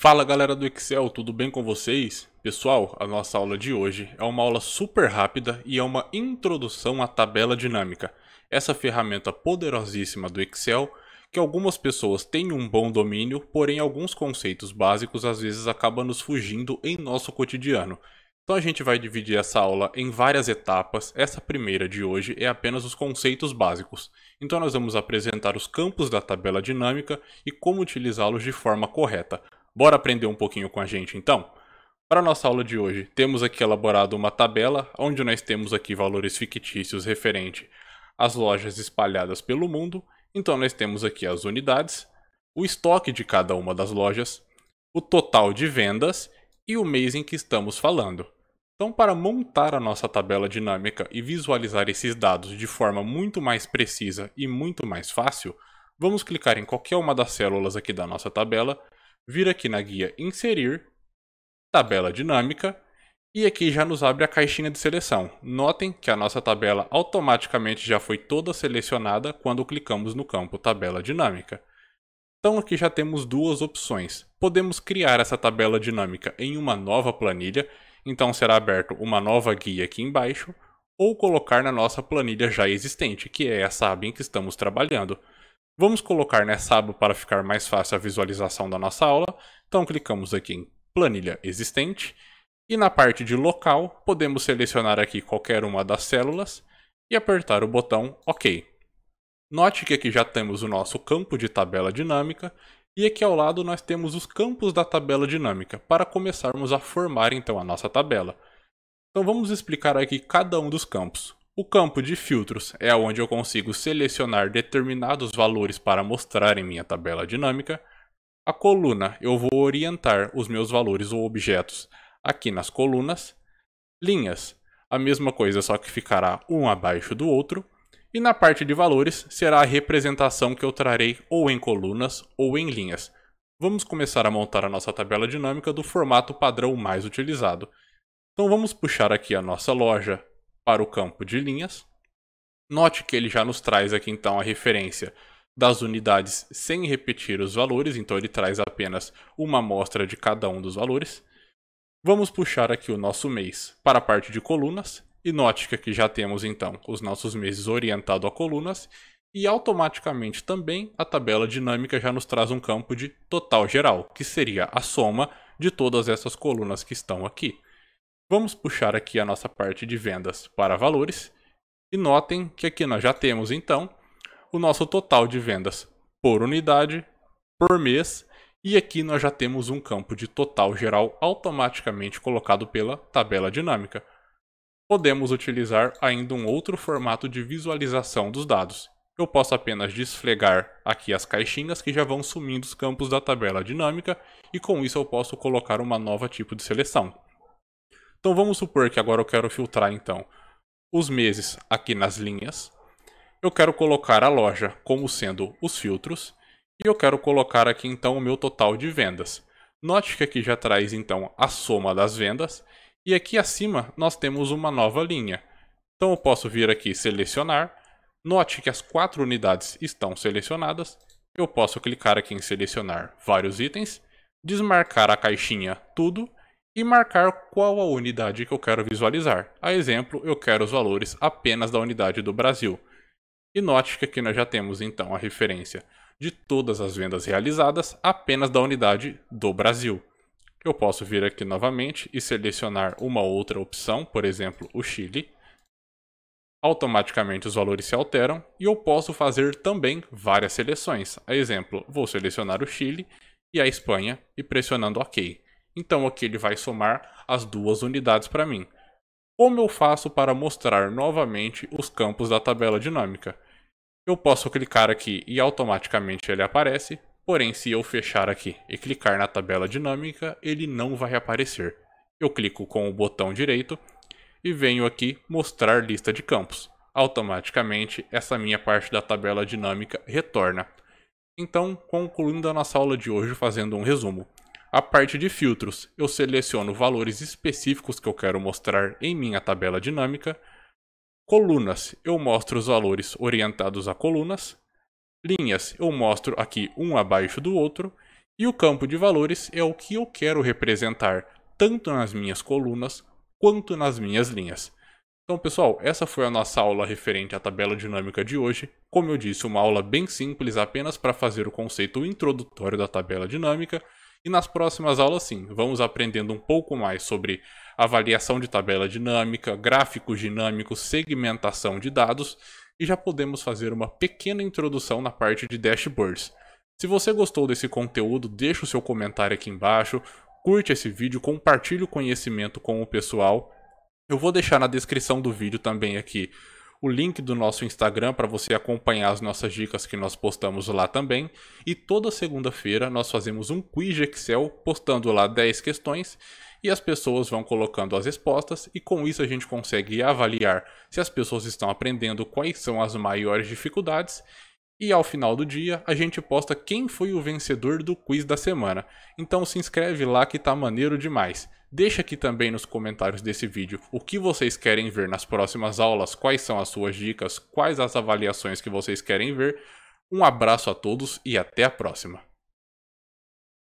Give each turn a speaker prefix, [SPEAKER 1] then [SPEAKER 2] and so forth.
[SPEAKER 1] Fala galera do Excel, tudo bem com vocês? Pessoal, a nossa aula de hoje é uma aula super rápida e é uma introdução à tabela dinâmica. Essa ferramenta poderosíssima do Excel, que algumas pessoas têm um bom domínio, porém alguns conceitos básicos às vezes acabam nos fugindo em nosso cotidiano. Então a gente vai dividir essa aula em várias etapas. Essa primeira de hoje é apenas os conceitos básicos. Então nós vamos apresentar os campos da tabela dinâmica e como utilizá-los de forma correta. Bora aprender um pouquinho com a gente então? Para a nossa aula de hoje, temos aqui elaborado uma tabela onde nós temos aqui valores fictícios referente às lojas espalhadas pelo mundo. Então nós temos aqui as unidades, o estoque de cada uma das lojas, o total de vendas e o mês em que estamos falando. Então, para montar a nossa tabela dinâmica e visualizar esses dados de forma muito mais precisa e muito mais fácil, vamos clicar em qualquer uma das células aqui da nossa tabela, vir aqui na guia Inserir, Tabela Dinâmica, e aqui já nos abre a caixinha de seleção. Notem que a nossa tabela automaticamente já foi toda selecionada quando clicamos no campo Tabela Dinâmica. Então aqui já temos duas opções. Podemos criar essa tabela dinâmica em uma nova planilha, então será aberto uma nova guia aqui embaixo, ou colocar na nossa planilha já existente, que é essa aba em que estamos trabalhando. Vamos colocar nessa aba para ficar mais fácil a visualização da nossa aula, então clicamos aqui em planilha existente, e na parte de local podemos selecionar aqui qualquer uma das células e apertar o botão OK. Note que aqui já temos o nosso campo de tabela dinâmica e aqui ao lado nós temos os campos da tabela dinâmica para começarmos a formar então a nossa tabela. Então vamos explicar aqui cada um dos campos. O campo de filtros é onde eu consigo selecionar determinados valores para mostrar em minha tabela dinâmica. A coluna eu vou orientar os meus valores ou objetos aqui nas colunas. Linhas, a mesma coisa, só que ficará um abaixo do outro. E na parte de valores, será a representação que eu trarei ou em colunas ou em linhas. Vamos começar a montar a nossa tabela dinâmica do formato padrão mais utilizado. Então vamos puxar aqui a nossa loja para o campo de linhas. Note que ele já nos traz aqui então a referência das unidades sem repetir os valores, então ele traz apenas uma amostra de cada um dos valores. Vamos puxar aqui o nosso mês para a parte de colunas. E note que aqui já temos então os nossos meses orientados a colunas e automaticamente também a tabela dinâmica já nos traz um campo de total geral, que seria a soma de todas essas colunas que estão aqui. Vamos puxar aqui a nossa parte de vendas para valores e notem que aqui nós já temos então o nosso total de vendas por unidade, por mês, e aqui nós já temos um campo de total geral automaticamente colocado pela tabela dinâmica. Podemos utilizar ainda um outro formato de visualização dos dados. Eu posso apenas desflegar aqui as caixinhas que já vão sumindo os campos da tabela dinâmica e com isso eu posso colocar uma nova tipo de seleção. Então vamos supor que agora eu quero filtrar então os meses aqui nas linhas. Eu quero colocar a loja como sendo os filtros e eu quero colocar aqui então o meu total de vendas. Note que aqui já traz então a soma das vendas. E aqui acima nós temos uma nova linha. Então eu posso vir aqui selecionar. Note que as 4 unidades estão selecionadas. Eu posso clicar aqui em selecionar vários itens, desmarcar a caixinha tudo e marcar qual a unidade que eu quero visualizar. A exemplo, eu quero os valores apenas da unidade do Brasil. E note que aqui nós já temos então a referência de todas as vendas realizadas apenas da unidade do Brasil. Eu posso vir aqui novamente e selecionar uma outra opção, por exemplo, o Chile. Automaticamente os valores se alteram e eu posso fazer também várias seleções. A exemplo, vou selecionar o Chile e a Espanha e pressionando OK. Então aqui ele vai somar as duas unidades para mim. Como eu faço para mostrar novamente os campos da tabela dinâmica? Eu posso clicar aqui e automaticamente ele aparece. Porém, se eu fechar aqui e clicar na tabela dinâmica, ele não vai aparecer. Eu clico com o botão direito e venho aqui mostrar lista de campos. Automaticamente, essa minha parte da tabela dinâmica retorna. Então, concluindo a nossa aula de hoje fazendo um resumo. A parte de filtros, eu seleciono valores específicos que eu quero mostrar em minha tabela dinâmica. Colunas, eu mostro os valores orientados a colunas. Linhas, eu mostro aqui um abaixo do outro. E o campo de valores é o que eu quero representar, tanto nas minhas colunas quanto nas minhas linhas. Então, pessoal, essa foi a nossa aula referente à tabela dinâmica de hoje. Como eu disse, uma aula bem simples, apenas para fazer o conceito introdutório da tabela dinâmica. E nas próximas aulas, sim, vamos aprendendo um pouco mais sobre avaliação de tabela dinâmica, gráficos dinâmicos, segmentação de dados e já podemos fazer uma pequena introdução na parte de dashboards. Se você gostou desse conteúdo, deixa o seu comentário aqui embaixo, curte esse vídeo, compartilhe o conhecimento com o pessoal. Eu vou deixar na descrição do vídeo também aqui o link do nosso Instagram para você acompanhar as nossas dicas que nós postamos lá também. E toda segunda-feira nós fazemos um quiz de Excel, postando lá 10 questões e as pessoas vão colocando as respostas e com isso a gente consegue avaliar se as pessoas estão aprendendo, quais são as maiores dificuldades. E ao final do dia, a gente posta quem foi o vencedor do quiz da semana. Então se inscreve lá que tá maneiro demais. Deixa aqui também nos comentários desse vídeo o que vocês querem ver nas próximas aulas, quais são as suas dicas, quais as avaliações que vocês querem ver. Um abraço a todos e até a próxima.